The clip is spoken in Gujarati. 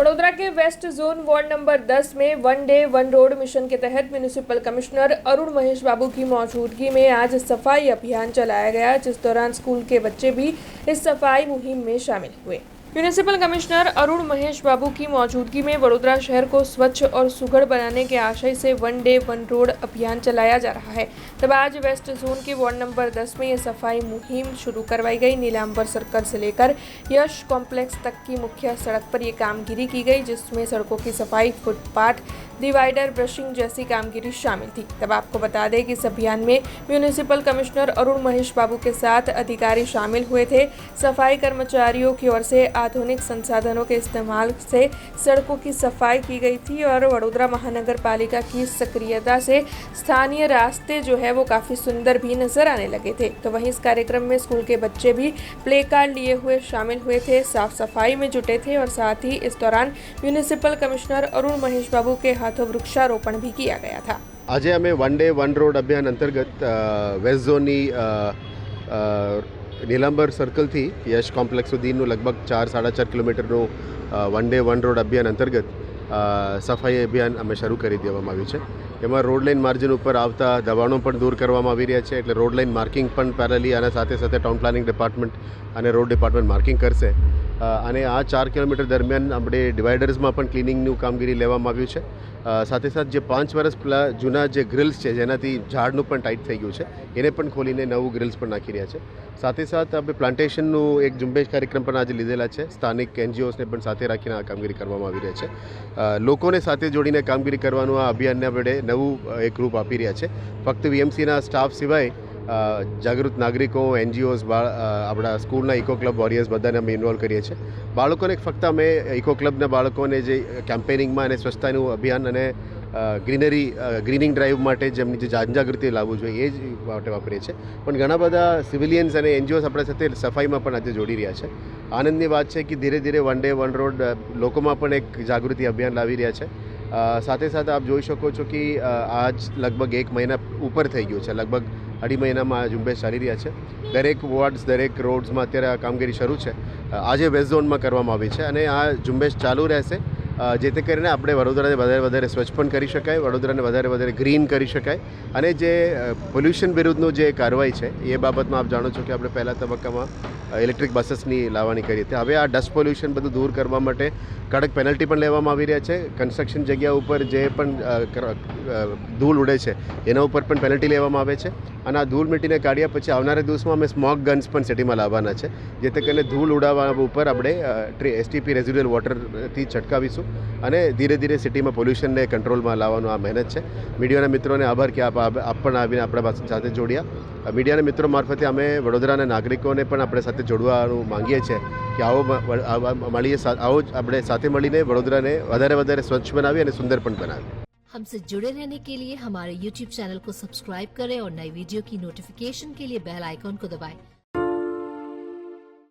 वडोदरा के वेस्ट जोन वार्ड नंबर 10 में one day one road mission के तहत म्यूनिसिपल कमिश्नर अरुण महेश बाबू की मौजूदगी में आज सफाई अभियान चलाया गया, जिस दौरान स्कूल के बच्चे भी इस सफाई मुहिम में शामिल हुए। म्यूनिसिपल कमिश्नर अरुण महेश बाबू की मौजूदगी में वडोदरा शहर को स्वच्छ और सुघड़ बनाने के आशय से वन डे वन रोड अभियान चलाया जा रहा है। तब आज वेस्ट जोन के वार्ड नंबर 10 में ये सफाई मुहिम शुरू करवाई गई। नीलांबर सर्कल से लेकर यश कॉम्प्लेक्स तक की मुख्य सड़क पर ये कामगिरी की गई, जिसमें सड़कों की सफाई, फुटपाथ, डिवाइडर, ब्रशिंग जैसी कामगिरी शामिल थी। तब आपको बता दें कि इस अभियान में म्यूनिसिपल कमिश्नर अरुण महेश बाबू के साथ अधिकारी शामिल हुए थे। सफाई कर्मचारियों की ओर से आधुनिक संसाधनों के इस्तेमाल से सड़कों की सफाई की गई थी और वडोदरा महानगर पालिका की सक्रियता से स्थानीय रास्ते जो है वो काफ़ी सुंदर भी नजर आने लगे थे। तो वहीं इस कार्यक्रम में स्कूल के बच्चे भी प्ले कार्ड लिए हुए शामिल हुए थे, साफ सफाई में जुटे थे और साथ ही इस दौरान म्यूनिसिपल कमिश्नर अरुण महेश बाबू के हाथों वृक्षारोपण भी किया गया था। आज अमे वन डे वन रोड अभियान अंतर्गत वेस्ट जोननी નીલાંબર સર્કલથી યશ કોમ્પ્લેક્સ સુધીનું લગભગ 4-4.5 કિલોમીટરનું વન ડે વન રોડ અભિયાન અંતર્ગત સફાઈ અભિયાન અમે શરૂ કરી દેવામાં આવ્યું છે। એમાં રોડ લાઇન માર્જિન ઉપર આવતા દબાણો પણ દૂર કરવામાં આવી રહ્યા છે, એટલે રોડ લાઇન માર્કિંગ પણ પેરેલી અને સાથે સાથે ટાઉન પ્લાનિંગ ડિપાર્ટમેન્ટ અને રોડ ડિપાર્ટમેન્ટ માર્કિંગ કરશે। અને આ 4 કિલોમીટર દરમિયાન આપણે ડિવાઇડર્સમાં પણ ક્લિનિંગનું કામગીરી લેવામાં આવ્યું છે। સાથે સાથે જે 5 વર્ષ જૂના જે ગ્રિલ્સ છે જેનાથી ઝાડનું પણ ટાઈટ થઈ ગયું છે, એને પણ ખોલીને નવું ગ્રિલ્સ પણ નાખી રહ્યા છે। સાથે સાથે આપણે પ્લાન્ટેશનનું એક ઝુંબેશ કાર્યક્રમ પણ આજે લીધેલા છે। સ્થાનિક એનજીઓસને પણ સાથે રાખીને આ કામગીરી કરવામાં આવી રહી છે। લોકોને સાથે જોડીને કામગીરી કરવાનું આ અભિયાનને આપણે નવું એક રૂપ આપી રહ્યા છે। ફક્ત વીએમસીના સ્ટાફ સિવાય જાગૃત નાગરિકો, એનજીઓસ, આપણા સ્કૂલના ઇકો ક્લબ વોરિયર્સ બધાને અમે ઇન્વોલ્વ કરીએ છીએ। બાળકોને ફક્ત અમે ઇકો ક્લબના બાળકોને જે કેમ્પેનિંગમાં અને સ્વચ્છતાનું અભિયાન અને ગ્રીનિંગ ડ્રાઈવ માટે જેમની જે જનજાગૃતિ લાવવું જોઈએ એ જ માટે વાપરીએ છીએ। પણ ઘણા બધા સિવિલિયન્સ અને એનજીઓસ આપણા સાથે સફાઈમાં પણ આજે જોડી રહ્યા છે। આનંદની વાત છે કે ધીરે ધીરે વન ડે વન રોડ લોકોમાં પણ એક જાગૃતિ અભિયાન લાવી રહ્યા છે। સાથે સાથે આપ જોઈ શકો છો કે આજ લગભગ 1 મહિના ઉપર થઈ ગયું છે, લગભગ 2.5 મહિનામાં આ ઝુંબેશ ચાલી રહ્યા છે। દરેક વોર્ડ્સ, દરેક રોડ્સમાં અત્યારે આ કામગીરી શરૂ છે। આજે વેસ્ટ ઝોનમાં કરવામાં આવી છે અને આ ઝુંબેશ ચાલુ રહેશે, જેથી કરીને આપણે વડોદરાને વધારે સ્વચ્છ પણ કરી શકાય, વડોદરાને વધારે ગ્રીન કરી શકાય। અને જે પોલ્યુશન વિરુદ્ધનું જે કાર્યવાહી છે એ બાબતમાં આપ જાણો છો કે આપણે પહેલા તબક્કામાં ઇલેક્ટ્રિક બસીસની લાવવાની કરી હતી। હવે આ ડસ્ટ પોલ્યુશન બધું દૂર કરવા માટે કડક પેનલ્ટી પણ લેવામાં આવી રહ્યા છે। કન્સ્ટ્રક્શન જગ્યા ઉપર જે પણ ધૂળ ઉડે છે એના ઉપર પણ પેનલ્ટી લેવામાં આવે છે અને આ ધૂળ મીટીને કાઢ્યા પછી આવનારા દિવસમાં અમે સ્મોક ગન્સ પણ સિટીમાં લાવવાના છે, જેથી કરીને ધૂળ ઉડાવવા ઉપર આપણે એસટીપી રેઝિડ્યુઅલ વોટરથી છટકાવીશું અને ધીરે ધીરે સિટીમાં પોલ્યુશનને કંટ્રોલમાં લાવવાનું આ મહેનત છે। મીડિયાના મિત્રોને આભાર કે આપ પણ આવીને આપણા સાથે જોડ્યા। મીડિયાના મિત્રો મારફતે અમે વડોદરાના નાગરિકોને પણ આપણે સાથે જોડવાનું માંગીએ છીએ કે આવો આપણે સાથે મળીને વડોદરાને વધારે સ્વચ્છ બનાવીએ અને સુંદર પણ બનાવીએ। हमसे जुड़े रहने के लिए हमारे YouTube चैनल को सब्सक्राइब करें और नई वीडियो की नोटिफिकेशन के लिए बेल आइकॉन को दबाएं।